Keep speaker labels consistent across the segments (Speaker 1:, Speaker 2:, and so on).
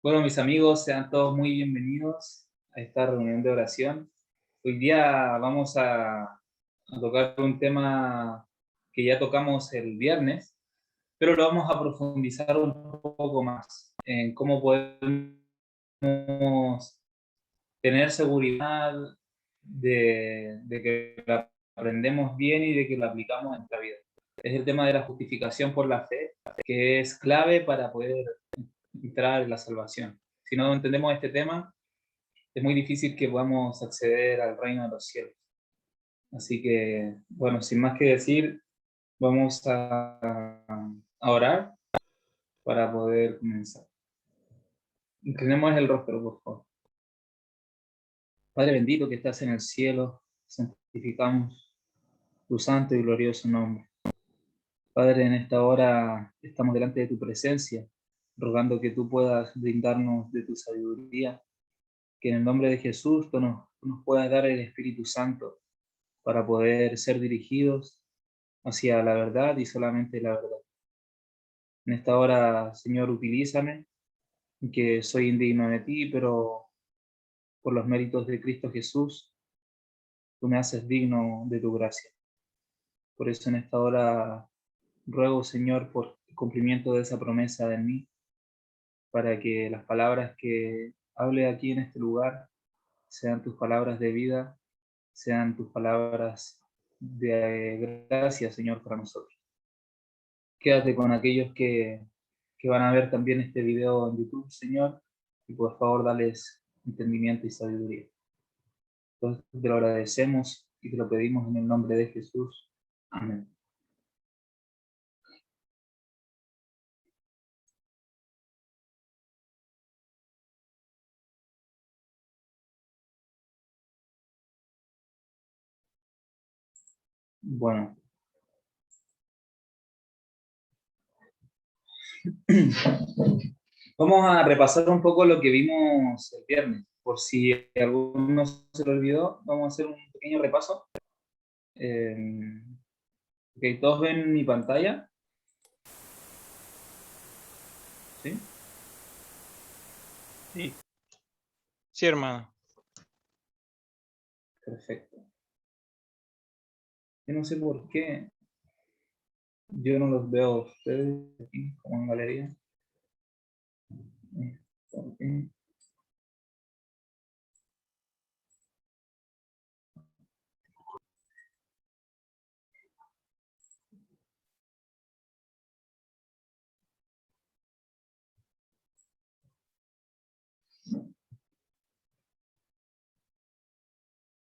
Speaker 1: Bueno, mis amigos, sean todos muy bienvenidos a esta reunión de oración. Hoy día vamos a tocar un tema que ya tocamos el viernes, pero lo vamos a profundizar un poco más en cómo podemos tener seguridad de que lo aprendemos bien y de que lo aplicamos en nuestra vida. Es el tema de la justificación por la fe, que es clave para poder entrar en la salvación. Si no entendemos este tema, es muy difícil que podamos acceder al reino de los cielos. Así que, bueno, sin más que decir, vamos a orar para poder comenzar. Inclinemos el rostro, por favor. Padre bendito que estás en el cielo, santificamos tu santo y glorioso nombre. Padre, en esta hora estamos delante de tu presencia, rogando que tú puedas brindarnos de tu sabiduría, que en el nombre de Jesús tú nos puedas dar el Espíritu Santo para poder ser dirigidos hacia la verdad y solamente la verdad. En esta hora, Señor, utilízame, que soy indigno de ti, pero por los méritos de Cristo Jesús, tú me haces digno de tu gracia. Por eso en esta hora ruego, Señor, por el cumplimiento de esa promesa en mí, para que las palabras que hable aquí en este lugar sean tus palabras de vida, sean tus palabras de gracia, Señor, para nosotros. Quédate con aquellos que van a ver también este video en YouTube, Señor, y por favor dales entendimiento y sabiduría. Entonces te lo agradecemos y te lo pedimos en el nombre de Jesús. Amén. Bueno, vamos a repasar un poco lo que vimos el viernes. Por si alguno se lo olvidó, vamos a hacer un pequeño repaso. Ok, ¿todos ven mi pantalla? ¿Sí?
Speaker 2: Sí, sí, hermano.
Speaker 1: Perfecto. Yo no sé por qué yo no los veo a ustedes aquí como en galería. Ok.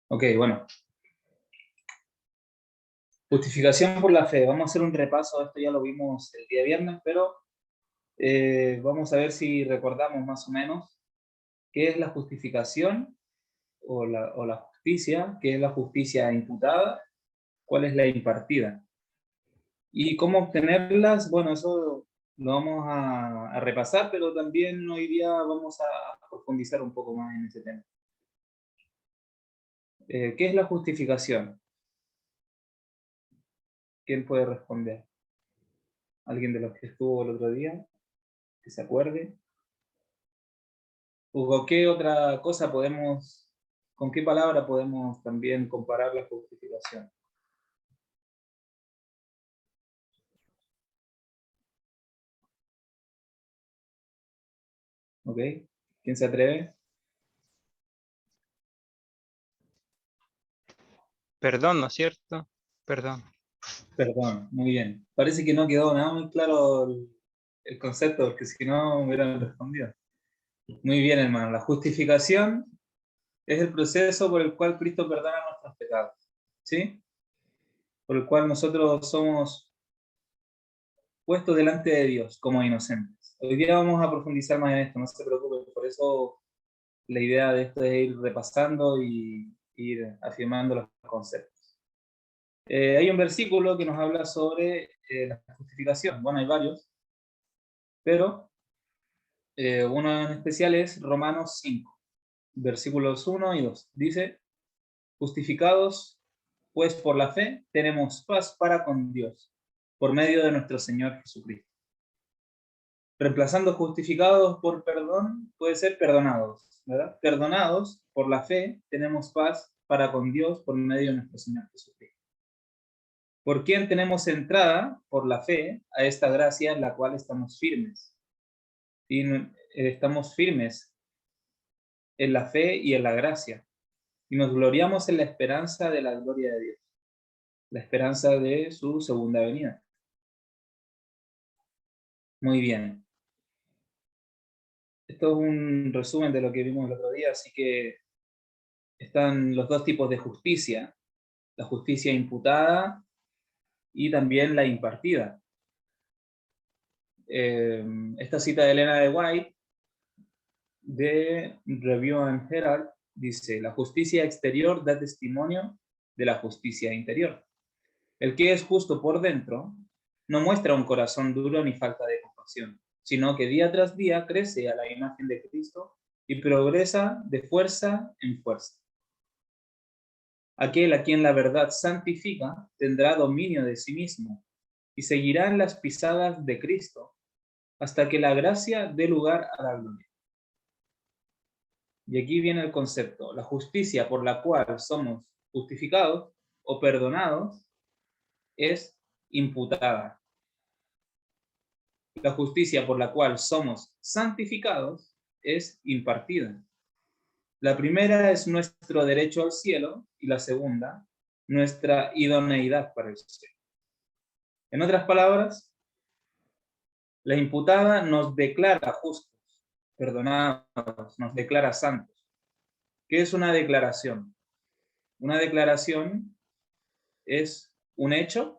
Speaker 1: Ok, bueno. Justificación por la fe. Vamos a hacer un repaso. Esto ya lo vimos el día viernes, pero vamos a ver si recordamos más o menos qué es la justificación o la justicia, qué es la justicia imputada, cuál es la impartida. Y cómo obtenerlas, bueno, eso lo vamos a repasar, pero también hoy día vamos a profundizar un poco más en ese tema. ¿Qué es la justificación? ¿Quién puede responder? ¿Alguien de los que estuvo el otro día? ¿Que se acuerde? ¿O qué otra cosa podemos, con qué palabra podemos también comparar la justificación? ¿Ok? ¿Quién se atreve?
Speaker 2: Perdón, ¿no es cierto? Perdón.
Speaker 1: Perdón, muy bien. Parece que no quedó nada muy claro el concepto, porque si no me hubieran respondido. Muy bien, hermano. La justificación es el proceso por el cual Cristo perdona nuestros pecados. ¿Sí? Por el cual nosotros somos puestos delante de Dios como inocentes. Hoy día vamos a profundizar más en esto, no se preocupen. Por eso la idea de esto es ir repasando y ir afirmando los conceptos. Hay un versículo que nos habla sobre la justificación. Bueno, hay varios, pero uno en especial es Romanos 5, versículos 1 y 2. Dice, justificados pues por la fe, tenemos paz para con Dios, por medio de nuestro Señor Jesucristo. Reemplazando justificados por perdón, puede ser perdonados, ¿verdad? Perdonados por la fe, tenemos paz para con Dios por medio de nuestro Señor Jesucristo. ¿Por quién tenemos entrada? Por la fe a esta gracia en la cual estamos firmes. Y estamos firmes en la fe y en la gracia. Y nos gloriamos en la esperanza de la gloria de Dios. La esperanza de su segunda venida. Muy bien. Esto es un resumen de lo que vimos el otro día, así que están los dos tipos de justicia. La justicia imputada y también la impartida. Esta cita de Elena de White, de Review and Herald, dice: la justicia exterior da testimonio de la justicia interior. El que es justo por dentro no muestra un corazón duro ni falta de compasión, sino que día tras día crece a la imagen de Cristo y progresa de fuerza en fuerza. Aquel a quien la verdad santifica tendrá dominio de sí mismo y seguirá en las pisadas de Cristo hasta que la gracia dé lugar a la gloria. Y aquí viene el concepto: la justicia por la cual somos justificados o perdonados es imputada. La justicia por la cual somos santificados es impartida. La primera es nuestro derecho al cielo y la segunda, nuestra idoneidad para el cielo. En otras palabras, la imputada nos declara justos, perdonados, nos declara santos. ¿Qué es una declaración? Una declaración es un hecho.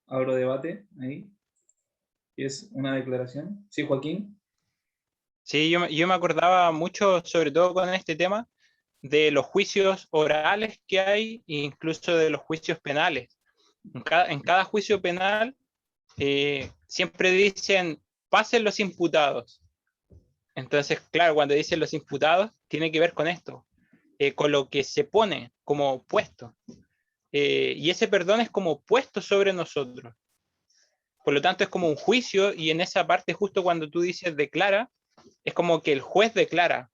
Speaker 1: Abro debate ahí. ¿Qué es una declaración? ¿Sí, Joaquín?
Speaker 2: Sí, yo me acordaba mucho, sobre todo con este tema, de los juicios orales que hay e incluso de los juicios penales. En cada juicio penal siempre dicen: pasen los imputados. Entonces, claro, cuando dicen los imputados, tiene que ver con esto, con lo que se pone como puesto. Y ese perdón es como puesto sobre nosotros. Por lo tanto, es como un juicio, y en esa parte, justo cuando tú dices declara, es como que el juez declara,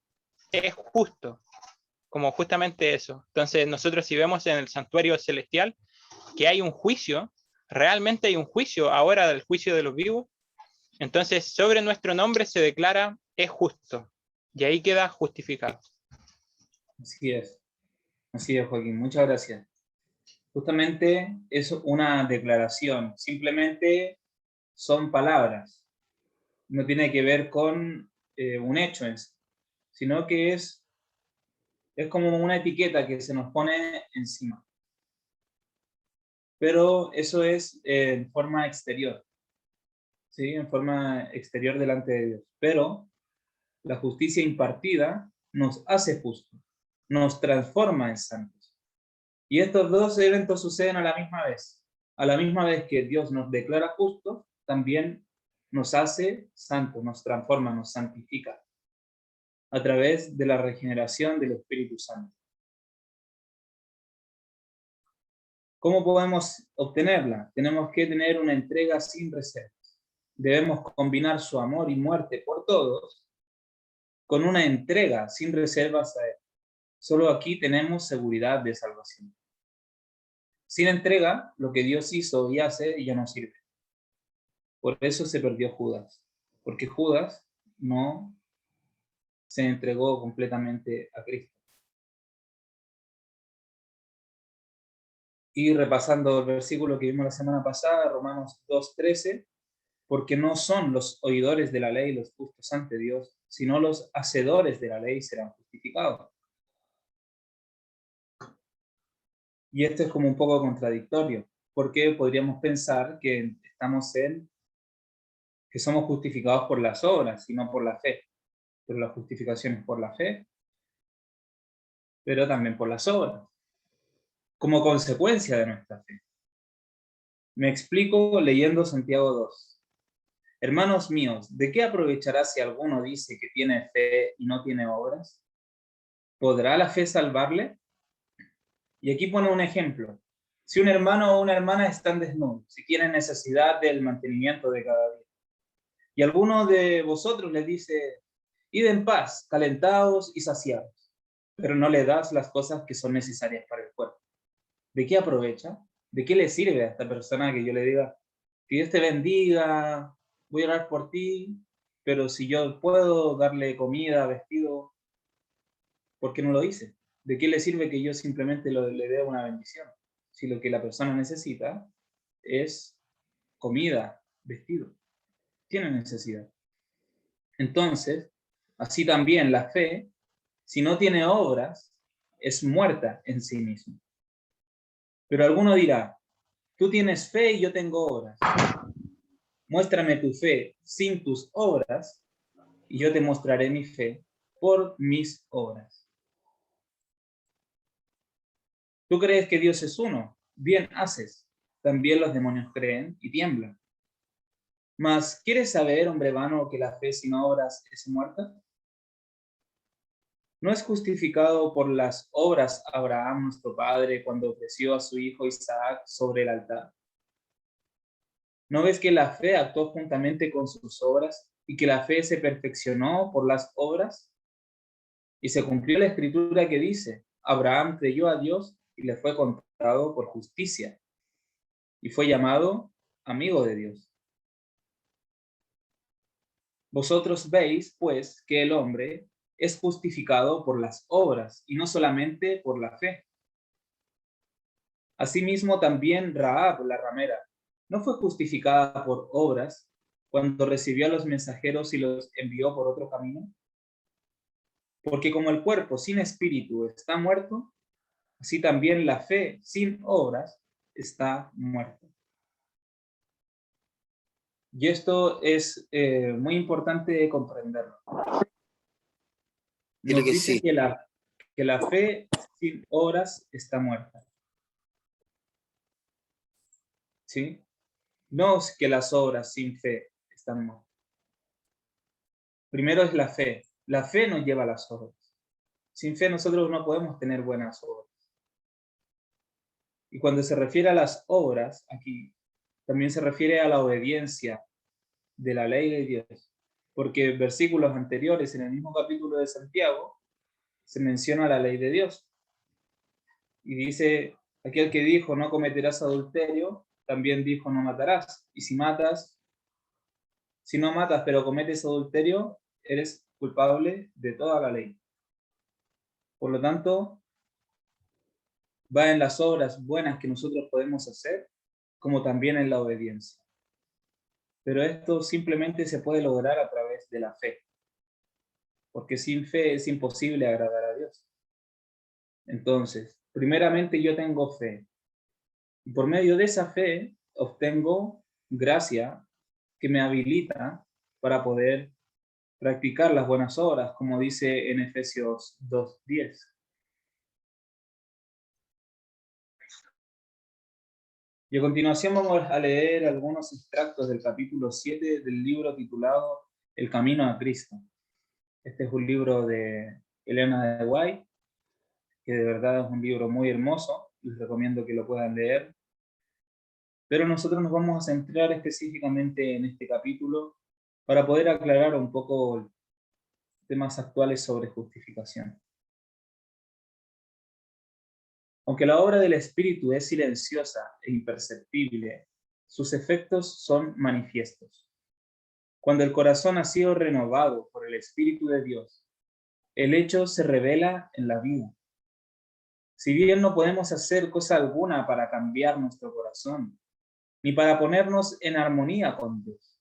Speaker 2: es justo, como justamente eso. Entonces, nosotros si vemos en el santuario celestial que hay un juicio, realmente hay un juicio ahora, del juicio de los vivos, entonces sobre nuestro nombre se declara es justo, y ahí queda justificado.
Speaker 1: Así es, Joaquín, muchas gracias. Justamente es una declaración, simplemente son palabras, no tiene que ver con un hecho en sí, sino que es como una etiqueta que se nos pone encima. Pero eso es en forma exterior, ¿sí? En forma exterior delante de Dios. Pero la justicia impartida nos hace justos, nos transforma en santos. Y estos dos eventos suceden a la misma vez. A la misma vez que Dios nos declara justos, también nos hace santos, nos transforma, nos santifica a través de la regeneración del Espíritu Santo. ¿Cómo podemos obtenerla? Tenemos que tener una entrega sin reservas. Debemos combinar su amor y muerte por todos con una entrega sin reservas a Él. Solo aquí tenemos seguridad de salvación. Sin entrega, lo que Dios hizo y hace ya no sirve. Por eso se perdió Judas, porque Judas no se entregó completamente a Cristo. Y repasando el versículo que vimos la semana pasada, Romanos 2:13, porque no son los oidores de la ley los justos ante Dios, sino los hacedores de la ley serán justificados. Y esto es como un poco contradictorio, porque podríamos pensar que que somos justificados por las obras y no por la fe. Pero la justificación es por la fe, pero también por las obras, como consecuencia de nuestra fe. Me explico leyendo Santiago 2. Hermanos míos, ¿de qué aprovechará si alguno dice que tiene fe y no tiene obras? ¿Podrá la fe salvarle? Y aquí pone un ejemplo. Si un hermano o una hermana están desnudos, si tienen necesidad del mantenimiento de cada día, y alguno de vosotros les dice, id en paz, calentados y saciados, pero no le das las cosas que son necesarias para el cuerpo, ¿de qué aprovecha? ¿De qué le sirve a esta persona que yo le diga, que Dios te bendiga, voy a orar por ti, pero si yo puedo darle comida, vestido, ¿por qué no lo hice? ¿De qué le sirve que yo simplemente le dé una bendición? Si lo que la persona necesita es comida, vestido, tiene necesidad. Entonces, así también la fe, si no tiene obras, es muerta en sí misma. Pero alguno dirá, tú tienes fe y yo tengo obras. Muéstrame tu fe sin tus obras y yo te mostraré mi fe por mis obras. ¿Tú crees que Dios es uno? Bien haces. También los demonios creen y tiemblan. Mas, ¿quieres saber, hombre vano, que la fe sin obras es muerta? ¿No es justificado por las obras Abraham, nuestro padre, cuando ofreció a su hijo Isaac sobre el altar? ¿No ves que la fe actuó juntamente con sus obras y que la fe se perfeccionó por las obras? Y se cumplió la escritura que dice, Abraham creyó a Dios y le fue contado por justicia, y fue llamado amigo de Dios. Vosotros veis, pues, que el hombre es justificado por las obras y no solamente por la fe. Asimismo también Rahab, la ramera, no fue justificada por obras cuando recibió a los mensajeros y los envió por otro camino. Porque como el cuerpo sin espíritu está muerto, así también la fe sin obras está muerta. Y esto es muy importante comprenderlo. Nos dice que la fe sin obras está muerta. ¿Sí? No es que las obras sin fe están muertas. Primero es la fe. La fe nos lleva a las obras. Sin fe nosotros no podemos tener buenas obras. Y cuando se refiere a las obras, aquí también se refiere a la obediencia de la ley de Dios. Porque en versículos anteriores, en el mismo capítulo de Santiago, se menciona la ley de Dios. Y dice, aquel que dijo no cometerás adulterio, también dijo no matarás. Y si no matas pero cometes adulterio, eres culpable de toda la ley. Por lo tanto, va en las obras buenas que nosotros podemos hacer, como también en la obediencia. Pero esto simplemente se puede lograr a través de la fe, porque sin fe es imposible agradar a Dios. Entonces, primeramente yo tengo fe, y por medio de esa fe obtengo gracia que me habilita para poder practicar las buenas obras, como dice en Efesios 2:10. Y a continuación vamos a leer algunos extractos del capítulo 7 del libro titulado El Camino a Cristo. Este es un libro de Elena de White, que de verdad es un libro muy hermoso, les recomiendo que lo puedan leer. Pero nosotros nos vamos a centrar específicamente en este capítulo para poder aclarar un poco temas actuales sobre justificación. Aunque la obra del Espíritu es silenciosa e imperceptible, sus efectos son manifiestos. Cuando el corazón ha sido renovado por el Espíritu de Dios, el hecho se revela en la vida. Si bien no podemos hacer cosa alguna para cambiar nuestro corazón, ni para ponernos en armonía con Dios,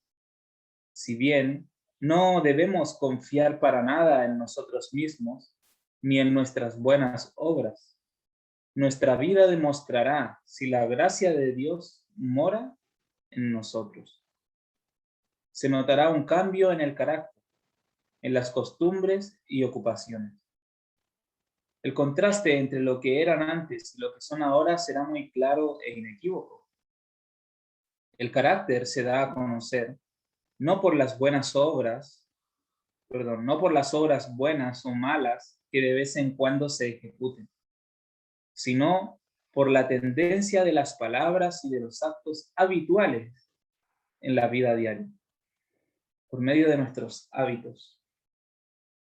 Speaker 1: si bien no debemos confiar para nada en nosotros mismos, ni en nuestras buenas obras, nuestra vida demostrará si la gracia de Dios mora en nosotros. Se notará un cambio en el carácter, en las costumbres y ocupaciones. El contraste entre lo que eran antes y lo que son ahora será muy claro e inequívoco. El carácter se da a conocer no por las obras buenas o malas que de vez en cuando se ejecuten, sino por la tendencia de las palabras y de los actos habituales en la vida diaria, por medio de nuestros hábitos.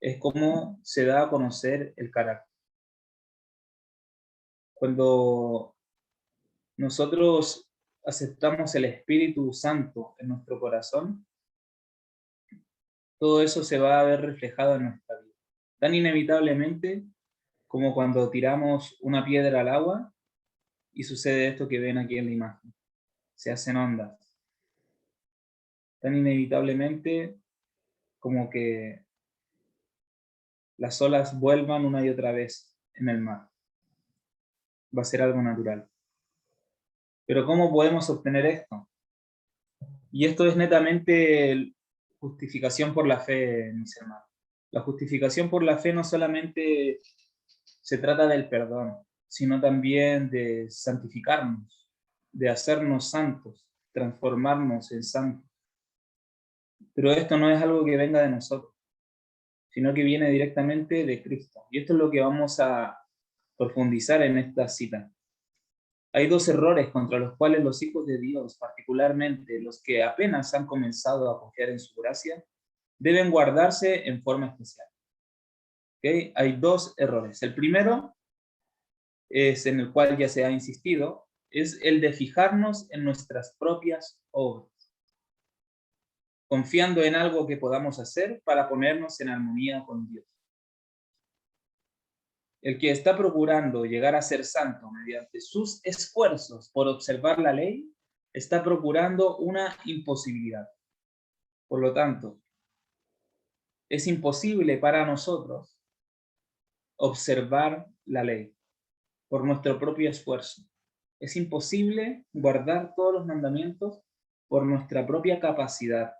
Speaker 1: Es como se da a conocer el carácter. Cuando nosotros aceptamos el Espíritu Santo en nuestro corazón, todo eso se va a ver reflejado en nuestra vida. Tan inevitablemente como cuando tiramos una piedra al agua y sucede esto que ven aquí en la imagen. Se hacen ondas. Tan inevitablemente como que las olas vuelvan una y otra vez en el mar. Va a ser algo natural. Pero ¿cómo podemos obtener esto? Y esto es netamente justificación por la fe, mis hermanos. La justificación por la fe no solamente se trata del perdón, sino también de santificarnos, de hacernos santos, transformarnos en santos. Pero esto no es algo que venga de nosotros, sino que viene directamente de Cristo. Y esto es lo que vamos a profundizar en esta cita. Hay dos errores contra los cuales los hijos de Dios, particularmente los que apenas han comenzado a confiar en su gracia, deben guardarse en forma especial. ¿Okay? Hay dos errores. El primero es en el cual ya se ha insistido, es el de fijarnos en nuestras propias obras, confiando en algo que podamos hacer para ponernos en armonía con Dios. El que está procurando llegar a ser santo mediante sus esfuerzos por observar la ley, está procurando una imposibilidad. Por lo tanto, es imposible para nosotros observar la ley por nuestro propio esfuerzo. Es imposible guardar todos los mandamientos por nuestra propia capacidad.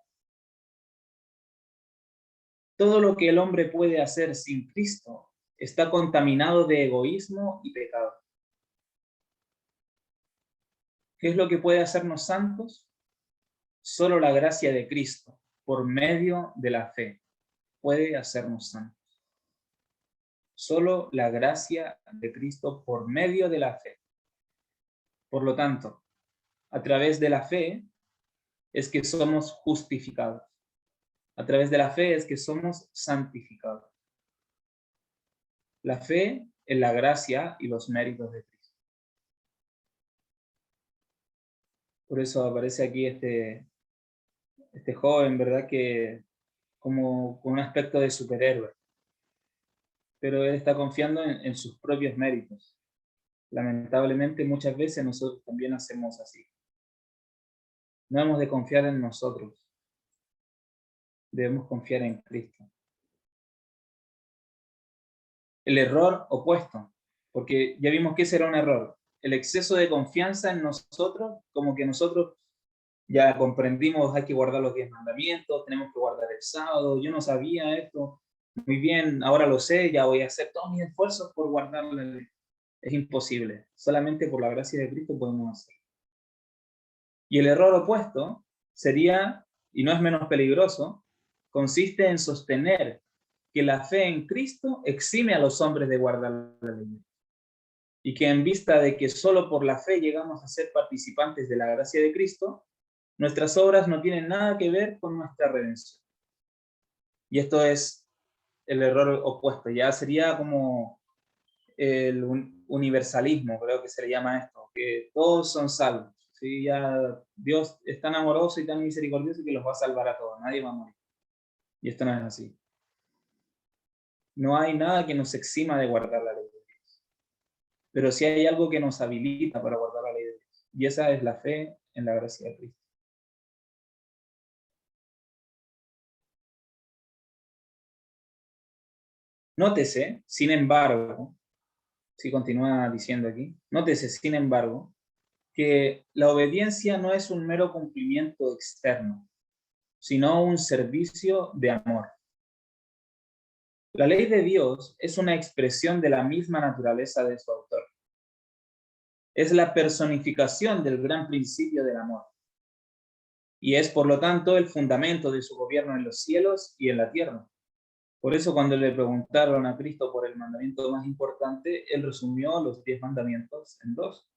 Speaker 1: Todo lo que el hombre puede hacer sin Cristo está contaminado de egoísmo y pecado. ¿Qué es lo que puede hacernos santos? Solo la gracia de Cristo, por medio de la fe, puede hacernos santos. Solo la gracia de Cristo por medio de la fe. Por lo tanto, a través de la fe es que somos justificados. A través de la fe es que somos santificados. La fe en la gracia y los méritos de Cristo. Por eso aparece aquí este joven, ¿verdad? Que como con un aspecto de superhéroe. Pero él está confiando en sus propios méritos. Lamentablemente muchas veces nosotros también hacemos así. No hemos de confiar en nosotros. Debemos confiar en Cristo. El error opuesto, porque ya vimos que ese era un error. El exceso de confianza en nosotros, como que nosotros ya comprendimos, hay que guardar los 10 mandamientos, tenemos que guardar el sábado, yo no sabía esto, muy bien, ahora lo sé, ya voy a hacer todos mis esfuerzos por guardar la ley. Es imposible, solamente por la gracia de Cristo podemos hacerlo. Y el error opuesto sería, y no es menos peligroso, consiste en sostener que la fe en Cristo exime a los hombres de guardar la ley. Y que en vista de que solo por la fe llegamos a ser participantes de la gracia de Cristo, nuestras obras no tienen nada que ver con nuestra redención. Y esto es el error opuesto. Ya sería como el universalismo, creo que se le llama esto, que todos son salvos. ¿Sí? Ya Dios es tan amoroso y tan misericordioso que los va a salvar a todos. Nadie va a morir. Y esto no es así. No hay nada que nos exima de guardar la ley de Dios. Pero sí hay algo que nos habilita para guardar la ley de Dios. Y esa es la fe en la gracia de Cristo. Nótese, sin embargo, si continúa diciendo aquí, nótese, sin embargo, que la obediencia no es un mero cumplimiento externo, sino un servicio de amor. La ley de Dios es una expresión de la misma naturaleza de su autor. Es la personificación del gran principio del amor. Y es, por lo tanto, el fundamento de su gobierno en los cielos y en la tierra. Por eso cuando le preguntaron a Cristo por el mandamiento más importante, él resumió los 10 mandamientos en 2.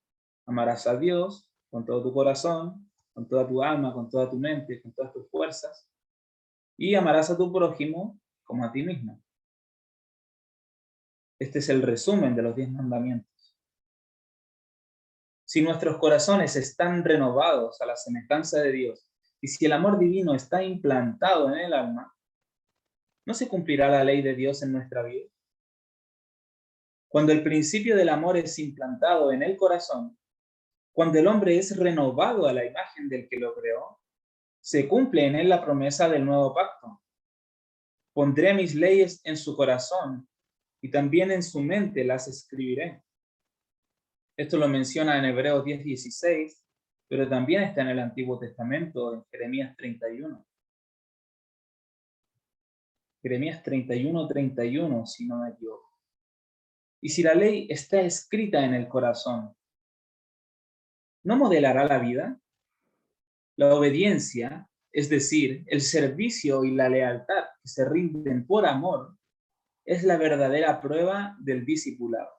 Speaker 1: Amarás a Dios con todo tu corazón, con toda tu alma, con toda tu mente, con todas tus fuerzas, y amarás a tu prójimo como a ti mismo. Este es el resumen de los 10 mandamientos. Si nuestros corazones están renovados a la semejanza de Dios, y si el amor divino está implantado en el alma, ¿no se cumplirá la ley de Dios en nuestra vida? Cuando el principio del amor es implantado en el corazón, cuando el hombre es renovado a la imagen del que lo creó, se cumple en él la promesa del nuevo pacto. Pondré mis leyes en su corazón y también en su mente las escribiré. Esto lo menciona en Hebreos 10:16, pero también está en el Antiguo Testamento, en Jeremías 31. Jeremías 31:31, si no me equivoco. Y si la ley está escrita en el corazón, ¿no modelará la vida? La obediencia, es decir, el servicio y la lealtad que se rinden por amor, es la verdadera prueba del discipulado.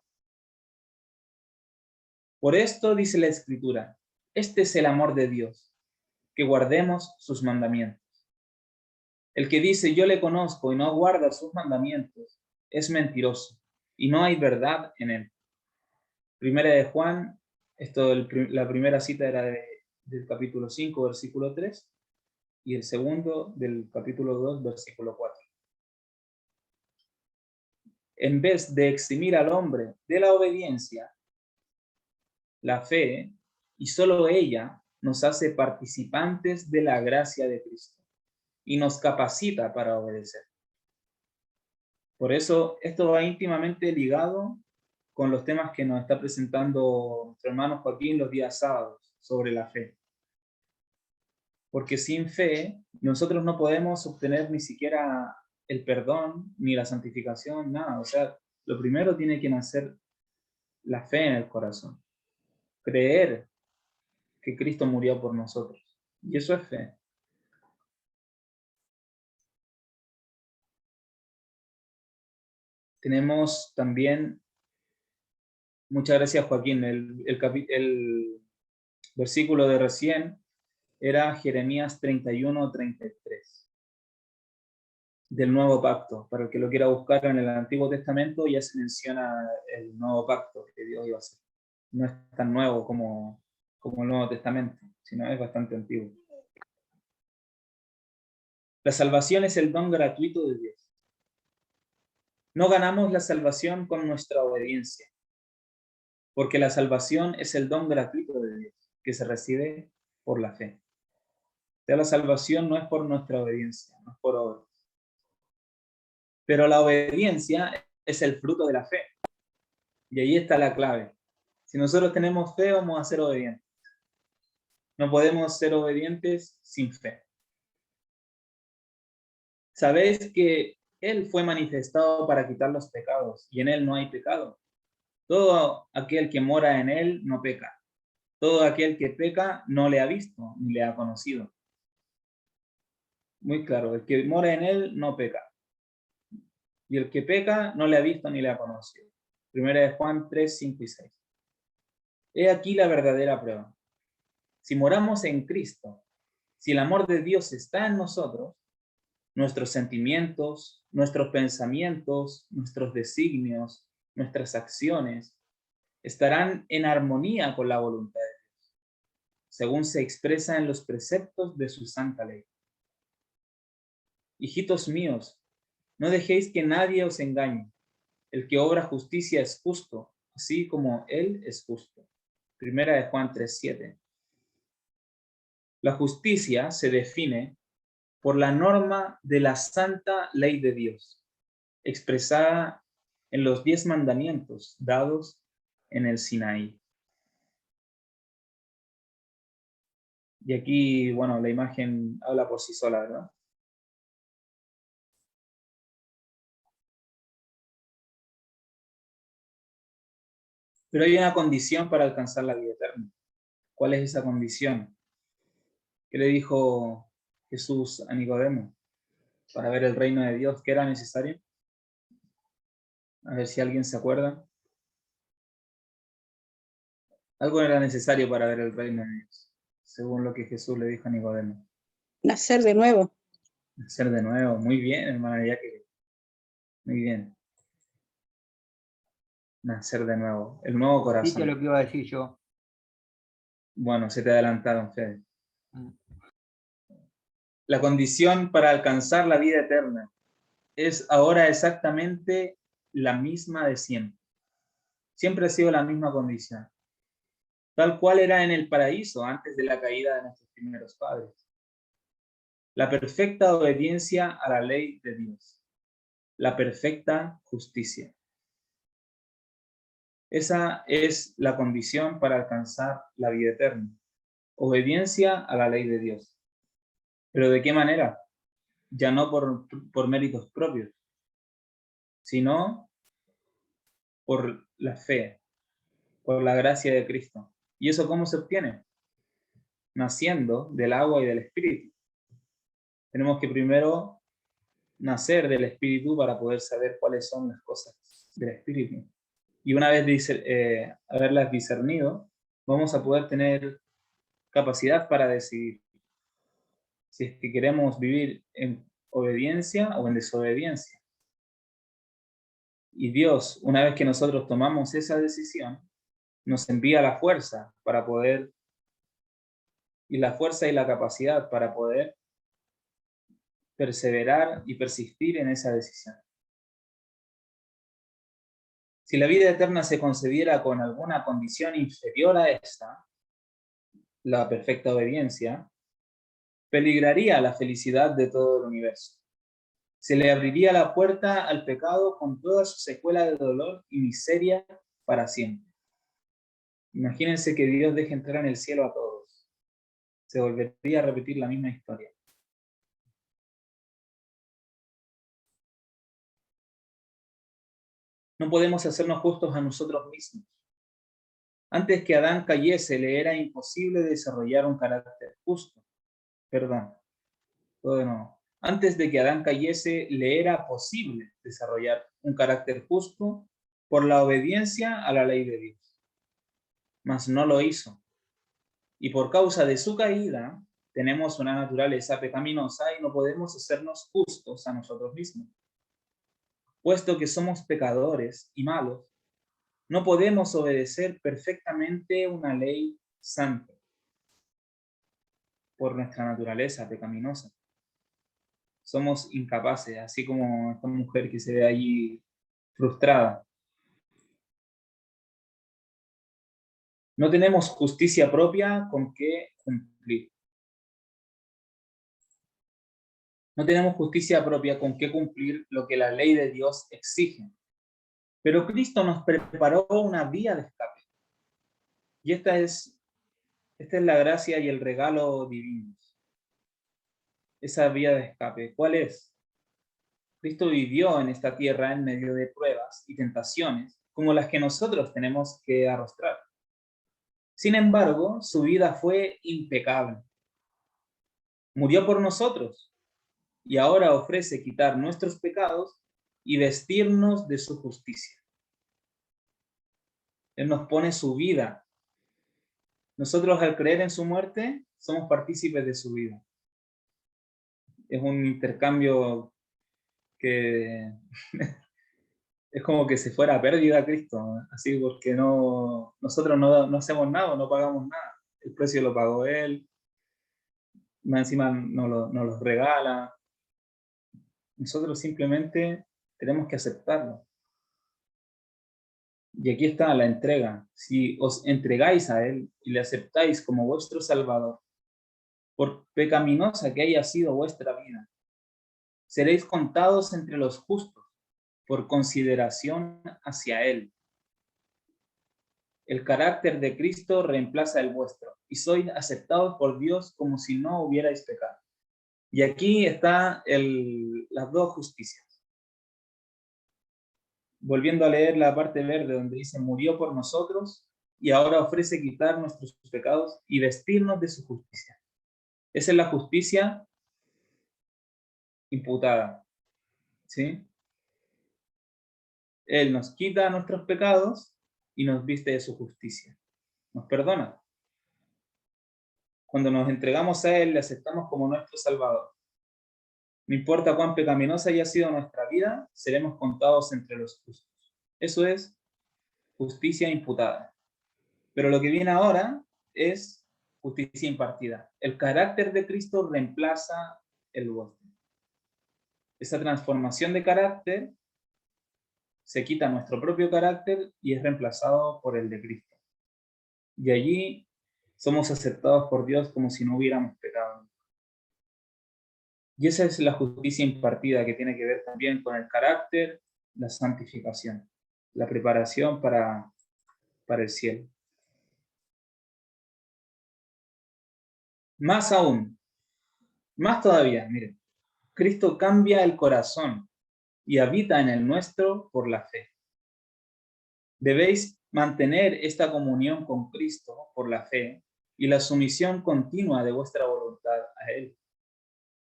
Speaker 1: Por esto dice la Escritura, este es el amor de Dios, que guardemos sus mandamientos. El que dice yo le conozco y no guarda sus mandamientos, es mentiroso, y no hay verdad en él. Primera de Juan, la primera cita era del capítulo 5, versículo 3, y el segundo del capítulo 2, versículo 4. En vez de eximir al hombre de la obediencia, la fe, y solo ella, nos hace participantes de la gracia de Cristo y nos capacita para obedecer. Por eso, esto va íntimamente ligado con los temas que nos está presentando nuestro hermano Joaquín los días sábados sobre la fe. Porque sin fe, nosotros no podemos obtener ni siquiera el perdón, ni la santificación, nada. O sea, lo primero tiene que nacer la fe en el corazón. Creer que Cristo murió por nosotros. Y eso es fe. Tenemos también, muchas gracias Joaquín, el versículo de recién era Jeremías 31:33, del nuevo pacto. Para el que lo quiera buscar en el Antiguo Testamento ya se menciona el nuevo pacto que Dios iba a hacer. No es tan nuevo como el Nuevo Testamento, sino es bastante antiguo. La salvación es el don gratuito de Dios. No ganamos la salvación con nuestra obediencia, porque la salvación es el don gratuito de Dios, que se recibe por la fe. O sea, la salvación no es por nuestra obediencia, no es por obras. Pero la obediencia es el fruto de la fe. Y ahí está la clave. Si nosotros tenemos fe, vamos a ser obedientes. No podemos ser obedientes sin fe. Sabéis que Él fue manifestado para quitar los pecados, y en Él no hay pecado. Todo aquel que mora en Él no peca. Todo aquel que peca no le ha visto ni le ha conocido. Muy claro, el que mora en Él no peca. Y el que peca no le ha visto ni le ha conocido. Primera de Juan 3, 5 y 6. He aquí la verdadera prueba. Si moramos en Cristo, si el amor de Dios está en nosotros, nuestros sentimientos, nuestros pensamientos, nuestros designios, nuestras acciones, estarán en armonía con la voluntad de Dios, según se expresa en los preceptos de su santa ley. Hijitos míos, no dejéis que nadie os engañe. El que obra justicia es justo, así como Él es justo. Primera de Juan 3:7. La justicia se define por la norma de la santa ley de Dios, expresada en los 10 mandamientos dados en el Sinaí. Y aquí, bueno, la imagen habla por sí sola, ¿verdad? Pero hay una condición para alcanzar la vida eterna. ¿Cuál es esa condición? ¿Qué le dijo Jesús a Nicodemo? para ver el reino de Dios, ¿qué era necesario? A ver si alguien se acuerda. Algo era necesario para ver el reino de Dios, según lo que Jesús le dijo a Nicodemo.
Speaker 3: Nacer de nuevo.
Speaker 1: Nacer de nuevo. Muy bien, hermana Jacqueline. Muy bien. Nacer de nuevo. El nuevo corazón.
Speaker 4: Viste lo que iba a decir yo.
Speaker 1: Bueno, se te adelantaron, Fede. La condición para alcanzar la vida eterna es ahora exactamente la misma de siempre. Siempre ha sido la misma condición. Tal cual era en el paraíso antes de la caída de nuestros primeros padres. La perfecta obediencia a la ley de Dios. La perfecta justicia. Esa es la condición para alcanzar la vida eterna. Obediencia a la ley de Dios. ¿Pero de qué manera? Ya no por méritos propios, sino por la fe, por la gracia de Cristo. ¿Y eso cómo se obtiene? Naciendo del agua y del Espíritu. Tenemos que primero nacer del Espíritu para poder saber cuáles son las cosas del Espíritu. Y una vez haberlas discernido, vamos a poder tener capacidad para decidir si es que queremos vivir en obediencia o en desobediencia. Y Dios, una vez que nosotros tomamos esa decisión, nos envía la fuerza para poder, y la fuerza y la capacidad para poder perseverar y persistir en esa decisión. Si la vida eterna se concediera con alguna condición inferior a esta, la perfecta obediencia, peligraría la felicidad de todo el universo. Se le abriría la puerta al pecado con toda su secuela de dolor y miseria para siempre. Imagínense que Dios deje entrar en el cielo a todos. Se volvería a repetir la misma historia. No podemos hacernos justos a nosotros mismos. Antes que Adán cayese, le era imposible desarrollar un carácter justo. Perdón, todo de nuevo. Antes de que Adán cayese, le era posible desarrollar un carácter justo por la obediencia a la ley de Dios. Mas no lo hizo. Y por causa de su caída, tenemos una naturaleza pecaminosa y no podemos hacernos justos a nosotros mismos. Puesto que somos pecadores y malos, no podemos obedecer perfectamente una ley santa por nuestra naturaleza pecaminosa. Somos incapaces, así como esta mujer que se ve allí frustrada. No tenemos justicia propia con que cumplir. No tenemos justicia propia con que cumplir lo que la ley de Dios exige. Pero Cristo nos preparó una vía de escape. Y esta es la gracia y el regalo divino. Esa vía de escape, ¿cuál es? Cristo vivió en esta tierra en medio de pruebas y tentaciones, como las que nosotros tenemos que arrostrar. Sin embargo, su vida fue impecable. Murió por nosotros y ahora ofrece quitar nuestros pecados y vestirnos de su justicia. Él nos pone su vida. Nosotros, al creer en su muerte, somos partícipes de su vida. Es un intercambio que es como que se fuera a pérdida Cristo, así, porque nosotros no hacemos nada, no pagamos nada. El precio lo pagó Él, más encima nos lo regala. Nosotros simplemente tenemos que aceptarlo. Y aquí está la entrega. Si os entregáis a Él y le aceptáis como vuestro Salvador, por pecaminosa que haya sido vuestra vida, seréis contados entre los justos por consideración hacia Él. El carácter de Cristo reemplaza el vuestro y sois aceptados por Dios como si no hubierais pecado. Y aquí está las dos justicias. Volviendo a leer la parte verde donde dice murió por nosotros y ahora ofrece quitar nuestros pecados y vestirnos de su justicia. Esa es la justicia imputada. ¿Sí? Él nos quita nuestros pecados y nos viste de su justicia. Nos perdona. Cuando nos entregamos a Él, le aceptamos como nuestro Salvador. No importa cuán pecaminosa haya sido nuestra vida, seremos contados entre los justos. Eso es justicia imputada. Pero lo que viene ahora es justicia impartida. El carácter de Cristo reemplaza el vuestro. Esa transformación de carácter se quita nuestro propio carácter y es reemplazado por el de Cristo. Y allí somos aceptados por Dios como si no hubiéramos pecado. Y esa es la justicia impartida, que tiene que ver también con el carácter, la santificación, la preparación para el cielo. Más aún, más todavía, miren, Cristo cambia el corazón y habita en el nuestro por la fe. Debéis mantener esta comunión con Cristo por la fe y la sumisión continua de vuestra voluntad a Él.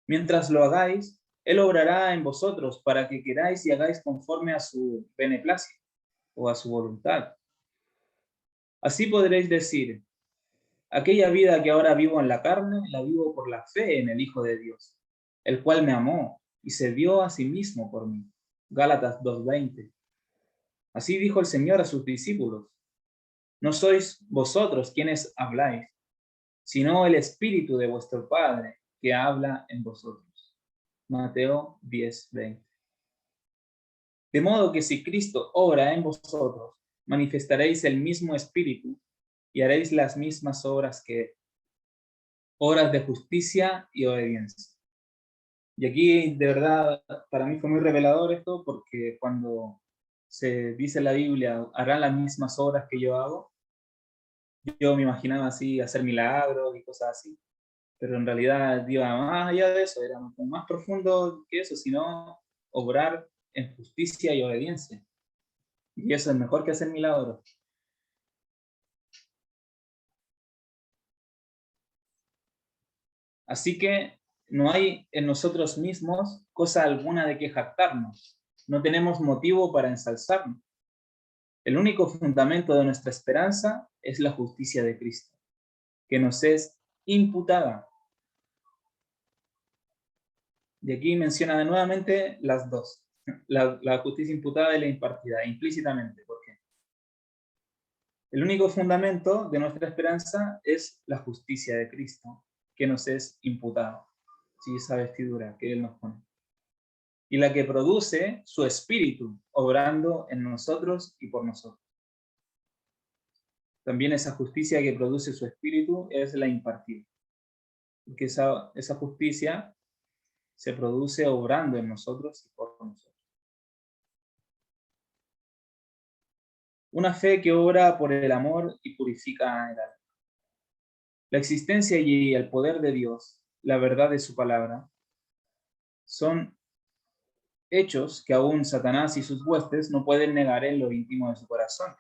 Speaker 1: Mientras lo hagáis, Él obrará en vosotros para que queráis y hagáis conforme a su beneplácito o a su voluntad. Así podréis decir: aquella vida que ahora vivo en la carne, la vivo por la fe en el Hijo de Dios, el cual me amó y se dio a sí mismo por mí. Gálatas 2:20. Así dijo el Señor a sus discípulos: no sois vosotros quienes habláis, sino el Espíritu de vuestro Padre que habla en vosotros. Mateo 10:20. De modo que si Cristo obra en vosotros, manifestaréis el mismo Espíritu y haréis las mismas obras que Él. Obras de justicia y obediencia. Y aquí, de verdad, para mí fue muy revelador esto, porque cuando se dice en la Biblia, harán las mismas obras que yo hago, yo me imaginaba así, hacer milagros y cosas así. Pero en realidad iba más allá de eso, era más profundo que eso, sino obrar en justicia y obediencia. Y eso es mejor que hacer milagros. Así que no hay en nosotros mismos cosa alguna de que jactarnos. No tenemos motivo para ensalzarnos. El único fundamento de nuestra esperanza es la justicia de Cristo, que nos es imputada. Y aquí menciona nuevamente las dos, la justicia imputada y la impartida, implícitamente. ¿Por qué? El único fundamento de nuestra esperanza es la justicia de Cristo, que nos es imputada. Sí, esa vestidura que Él nos pone. Y la que produce su Espíritu, obrando en nosotros y por nosotros. También esa justicia que produce su Espíritu es la impartida. Porque esa justicia se produce obrando en nosotros y por nosotros. Una fe que obra por el amor y purifica el alma. La existencia y el poder de Dios, la verdad de su palabra, son hechos que aún Satanás y sus huestes no pueden negar en lo íntimo de su corazón.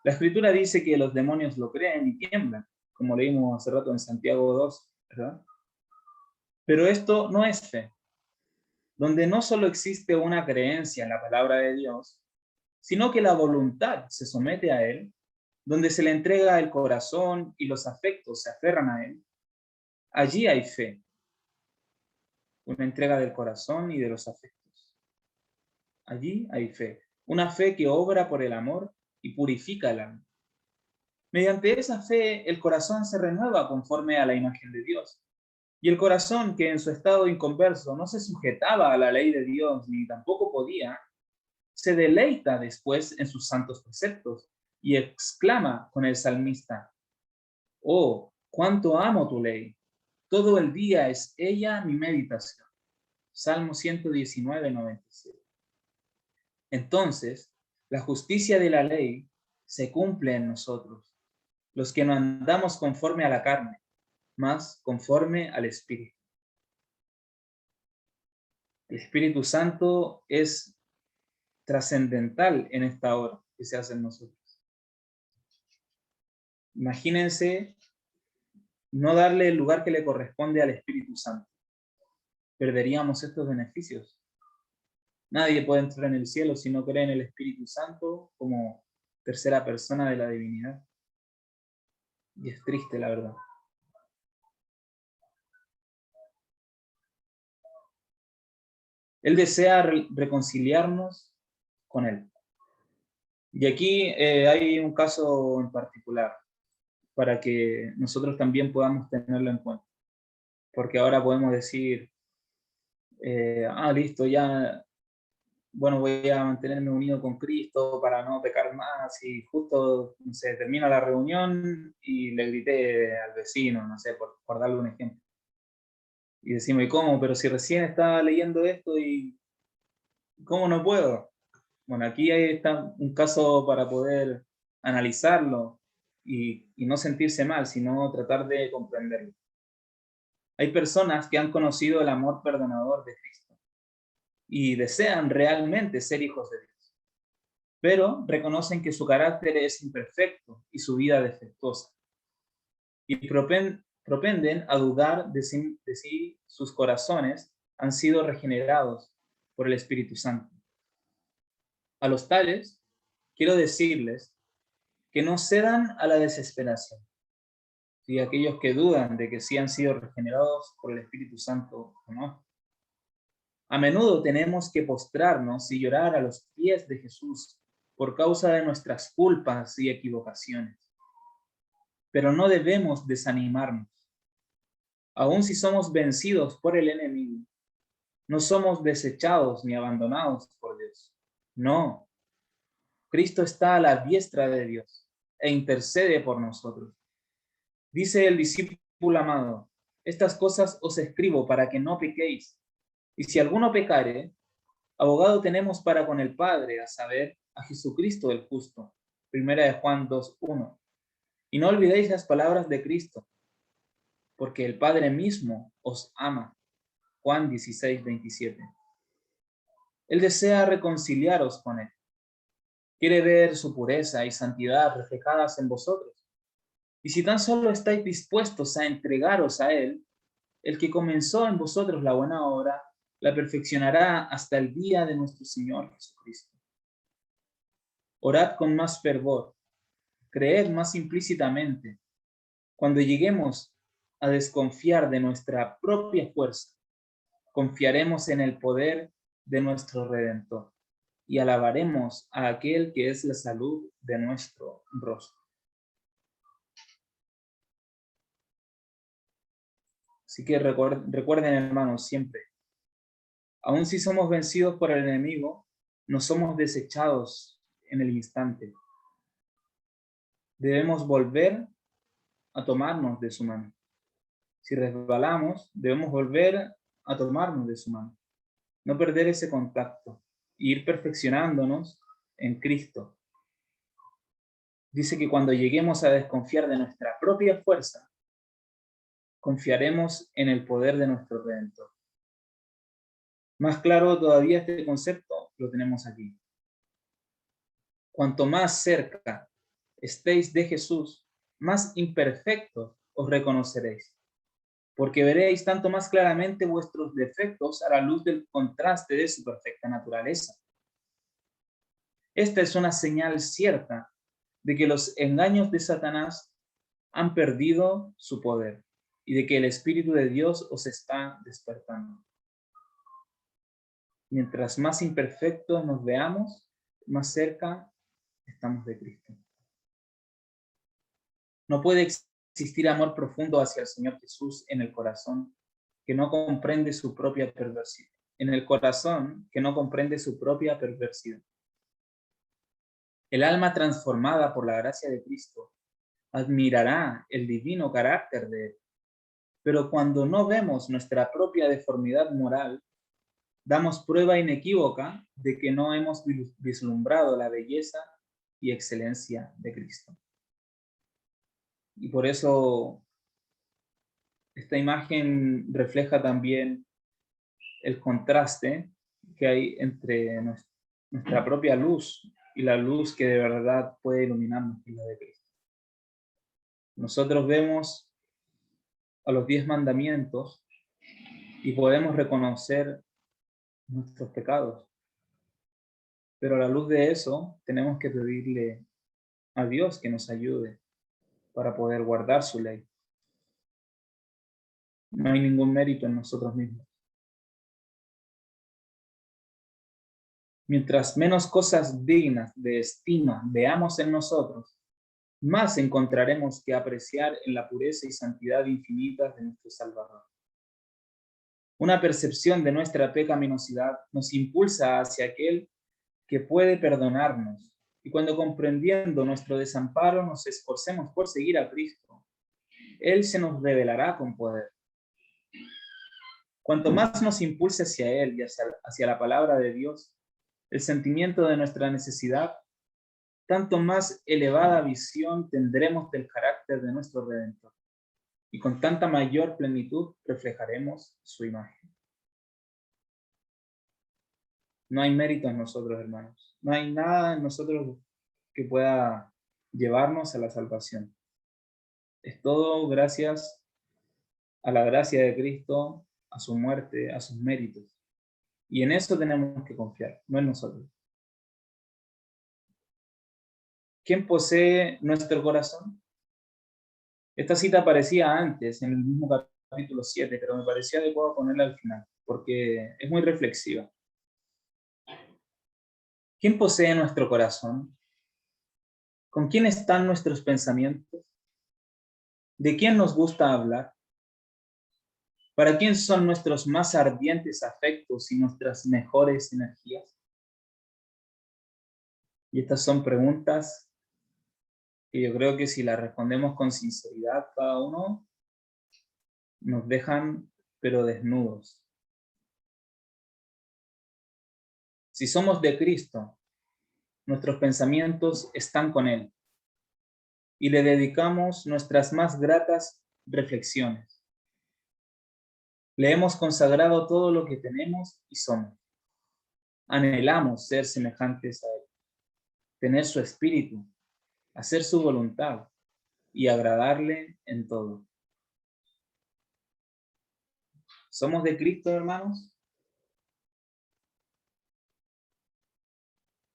Speaker 1: La Escritura dice que los demonios lo creen y tiemblan, como leímos hace rato en Santiago 2, ¿verdad? Pero esto no es fe, donde no solo existe una creencia en la palabra de Dios, sino que la voluntad se somete a Él, donde se le entrega el corazón y los afectos se aferran a Él. Allí hay fe, una entrega del corazón y de los afectos. Allí hay fe, una fe que obra por el amor y purifica el alma. Mediante esa fe, el corazón se renueva conforme a la imagen de Dios. Y el corazón, que en su estado inconverso no se sujetaba a la ley de Dios ni tampoco podía, se deleita después en sus santos preceptos y exclama con el salmista: oh, cuánto amo tu ley, todo el día es ella mi meditación. Salmo 119, 97. Entonces, la justicia de la ley se cumple en nosotros, los que no andamos conforme a la carne, mas conforme al Espíritu. El Espíritu Santo es trascendental en esta obra que se hace en nosotros. Imagínense no darle el lugar que le corresponde al Espíritu Santo. perderíamos estos beneficios. Nadie puede entrar en el cielo si no cree en el Espíritu Santo como tercera persona de la divinidad. Y es triste, la verdad. Él desea reconciliarnos con Él. Y aquí hay un caso en particular para que nosotros también podamos tenerlo en cuenta. Porque ahora podemos decir, listo, ya, bueno, voy a mantenerme unido con Cristo para no pecar más, y justo, no sé, termina la reunión y le grité al vecino, no sé, por darle un ejemplo. Y decimos, ¿y cómo? Pero si recién estaba leyendo esto y ¿cómo no puedo? Bueno, aquí está un caso para poder analizarlo y no sentirse mal, sino tratar de comprenderlo. Hay personas que han conocido el amor perdonador de Cristo y desean realmente ser hijos de Dios, pero reconocen que su carácter es imperfecto y su vida defectuosa, y propenden a dudar de si sus corazones han sido regenerados por el Espíritu Santo. A los tales, quiero decirles que no cedan a la desesperación. Y aquellos que dudan de que sí han sido regenerados por el Espíritu Santo o no. A menudo tenemos que postrarnos y llorar a los pies de Jesús por causa de nuestras culpas y equivocaciones. Pero no debemos desanimarnos. Aun si somos vencidos por el enemigo, no somos desechados ni abandonados por Dios. No. Cristo está a la diestra de Dios e intercede por nosotros. Dice el discípulo amado, estas cosas os escribo para que no pequéis. Y si alguno pecare, abogado tenemos para con el Padre, a saber, a Jesucristo el justo. Primera de Juan 2:1. Y no olvidéis las palabras de Cristo, porque el Padre mismo os ama. Juan 16:27. Él desea reconciliaros con Él. Quiere ver su pureza y santidad reflejadas en vosotros. Y si tan solo estáis dispuestos a entregaros a Él, el que comenzó en vosotros la buena obra, la perfeccionará hasta el día de nuestro Señor Jesucristo. Orad con más fervor, creed más implícitamente. Cuando lleguemos a desconfiar de nuestra propia fuerza, confiaremos en el poder de nuestro Redentor y alabaremos a aquel que es la salud de nuestro rostro. Así que recuerden, hermanos, siempre, aun si somos vencidos por el enemigo, no somos desechados en el instante. Debemos volver a tomarnos de su mano. Si resbalamos, debemos volver a tomarnos de su mano. No perder ese contacto e ir perfeccionándonos en Cristo. Dice que cuando lleguemos a desconfiar de nuestra propia fuerza, confiaremos en el poder de nuestro Redentor. Más claro todavía este concepto lo tenemos aquí. Cuanto más cerca estéis de Jesús, más imperfectos os reconoceréis, porque veréis tanto más claramente vuestros defectos a la luz del contraste de su perfecta naturaleza. Esta es una señal cierta de que los engaños de Satanás han perdido su poder y de que el Espíritu de Dios os está despertando. Mientras más imperfectos nos veamos, más cerca estamos de Cristo. No puede existir amor profundo hacia el Señor Jesús en el corazón que no comprende su propia perversidad. En el corazón que no comprende su propia perversidad. El alma transformada por la gracia de Cristo admirará el divino carácter de Él. Pero cuando no vemos nuestra propia deformidad moral, damos prueba inequívoca de que no hemos vislumbrado la belleza y excelencia de Cristo. Y por eso esta imagen refleja también el contraste que hay entre nuestra propia luz y la luz que de verdad puede iluminarnos, que es la de Cristo. Nosotros vemos a los 10 mandamientos y podemos reconocer nuestros pecados. Pero a la luz de eso, tenemos que pedirle a Dios que nos ayude para poder guardar su ley. No hay ningún mérito en nosotros mismos. Mientras menos cosas dignas de estima veamos en nosotros, más encontraremos que apreciar en la pureza y santidad infinitas de nuestro Salvador. Una percepción de nuestra pecaminosidad nos impulsa hacia aquel que puede perdonarnos, y cuando comprendiendo nuestro desamparo nos esforcemos por seguir a Cristo, Él se nos revelará con poder. Cuanto más nos impulse hacia Él y hacia la palabra de Dios, el sentimiento de nuestra necesidad, tanto más elevada visión tendremos del carácter de nuestro Redentor, y con tanta mayor plenitud reflejaremos su imagen. No hay mérito en nosotros, hermanos. No hay nada en nosotros que pueda llevarnos a la salvación. Es todo gracias a la gracia de Cristo, a su muerte, a sus méritos. Y en eso tenemos que confiar, no en nosotros. ¿Quién posee nuestro corazón? Esta cita aparecía antes, en el mismo capítulo 7, pero me parecía adecuado ponerla al final, porque es muy reflexiva. ¿Quién posee nuestro corazón? ¿Con quién están nuestros pensamientos? ¿De quién nos gusta hablar? ¿Para quién son nuestros más ardientes afectos y nuestras mejores energías? Y estas son preguntas que yo creo que si las respondemos con sinceridad cada uno, nos dejan pero desnudos. Si somos de Cristo, nuestros pensamientos están con Él y le dedicamos nuestras más gratas reflexiones. Le hemos consagrado todo lo que tenemos y somos. Anhelamos ser semejantes a Él, tener su espíritu, hacer su voluntad y agradarle en todo. ¿Somos de Cristo, hermanos?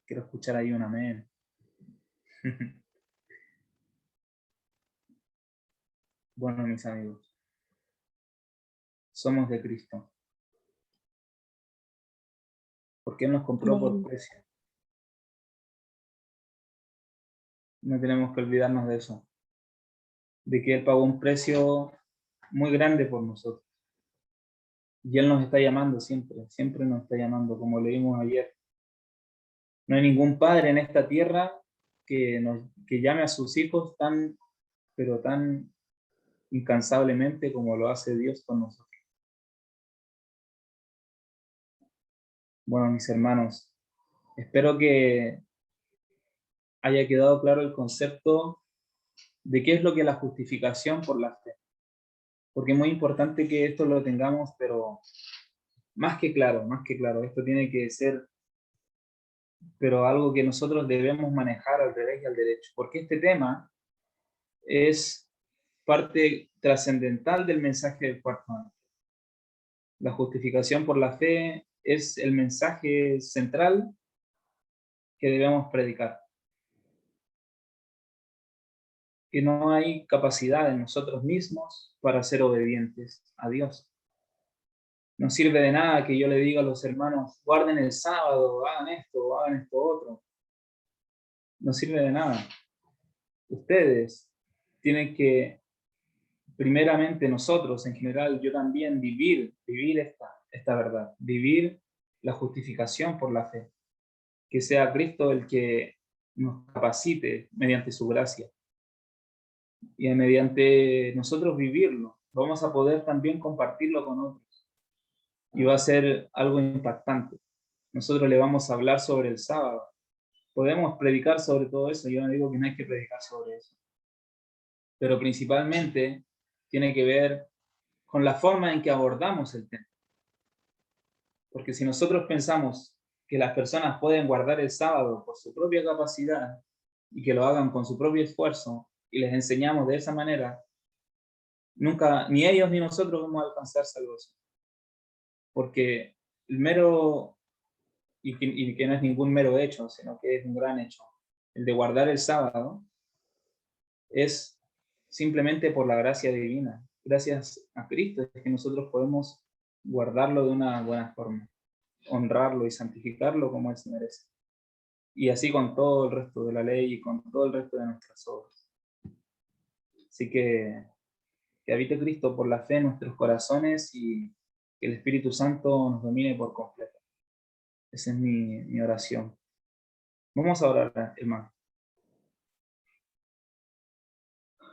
Speaker 1: Quiero escuchar ahí un amén. Bueno, mis amigos, somos de Cristo, porque Él nos compró por precio. No tenemos que olvidarnos de eso, de que Él pagó un precio muy grande por nosotros. Y Él nos está llamando siempre, siempre nos está llamando, como leímos ayer. No hay ningún padre en esta tierra que llame a sus hijos pero tan incansablemente como lo hace Dios con nosotros. Bueno, mis hermanos, espero que haya quedado claro el concepto de qué es lo que es la justificación por la fe. Porque es muy importante que esto lo tengamos, pero más que claro. Esto tiene que ser, pero algo que nosotros debemos manejar al revés y al derecho. Porque este tema es parte trascendental del mensaje del cuarto ángel. La justificación por la fe es el mensaje central que debemos predicar. Que no hay capacidad en nosotros mismos para ser obedientes a Dios. No sirve de nada que yo le diga a los hermanos, guarden el sábado, hagan esto otro. No sirve de nada. Ustedes tienen que, primeramente nosotros, en general, yo también, vivir esta verdad, vivir la justificación por la fe. Que sea Cristo el que nos capacite mediante su gracia. Y mediante nosotros vivirlo, vamos a poder también compartirlo con otros. Y va a ser algo impactante. Nosotros le vamos a hablar sobre el sábado. Podemos predicar sobre todo eso. Yo no digo que no hay que predicar sobre eso. Pero principalmente tiene que ver con la forma en que abordamos el tema. Porque si nosotros pensamos que las personas pueden guardar el sábado por su propia capacidad y que lo hagan con su propio esfuerzo y les enseñamos de esa manera, nunca, ni ellos ni nosotros vamos a alcanzar salvación. porque el mero, y que no es ningún mero hecho, sino que es un gran hecho, el de guardar el sábado, es simplemente por la gracia divina. Gracias a Cristo es que nosotros podemos guardarlo de una buena forma, honrarlo y santificarlo como Él se merece. Y así con todo el resto de la ley y con todo el resto de nuestras obras. Así que habite Cristo por la fe en nuestros corazones y que el Espíritu Santo nos domine por completo. Esa es mi oración. Vamos a orar, hermano.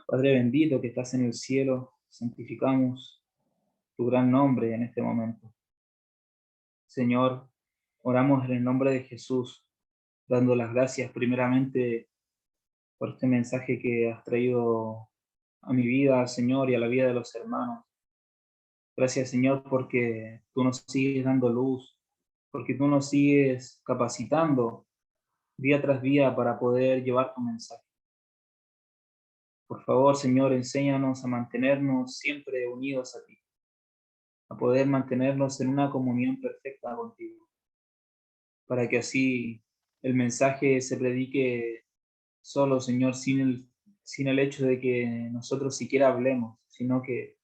Speaker 1: Padre bendito que estás en el cielo, santificamos tu gran nombre en este momento. Señor, oramos en el nombre de Jesús, dando las gracias primeramente por este mensaje que has traído a mi vida, Señor, y a la vida de los hermanos. Gracias, Señor, porque tú nos sigues dando luz, porque tú nos sigues capacitando día tras día para poder llevar tu mensaje. Por favor, Señor, enséñanos a mantenernos siempre unidos a ti, a poder mantenernos en una comunión perfecta contigo, para que así el mensaje se predique solo, Señor, sin el hecho de que nosotros siquiera hablemos, sino que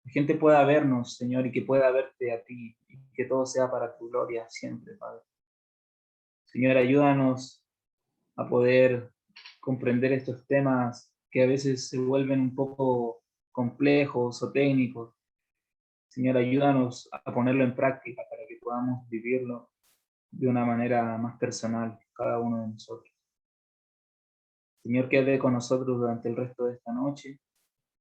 Speaker 1: la gente pueda vernos, Señor, y que pueda verte a ti, y que todo sea para tu gloria siempre, Padre. Señor, ayúdanos a poder comprender estos temas que a veces se vuelven un poco complejos o técnicos. Señor, ayúdanos a ponerlo en práctica para que podamos vivirlo de una manera más personal, cada uno de nosotros. Señor, quede con nosotros durante el resto de esta noche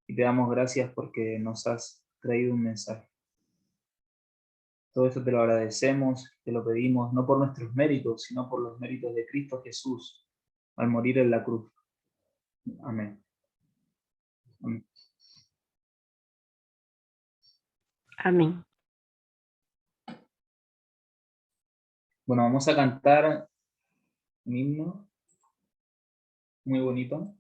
Speaker 1: y te damos gracias porque nos has traído un mensaje. Todo esto te lo agradecemos, te lo pedimos, no por nuestros méritos, sino por los méritos de Cristo Jesús al morir en la cruz. Amén. Amén.
Speaker 4: Amén.
Speaker 1: Bueno, vamos a cantar un himno muy bonito.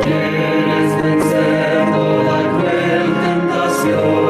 Speaker 5: Quieres vencer toda cruel tentación.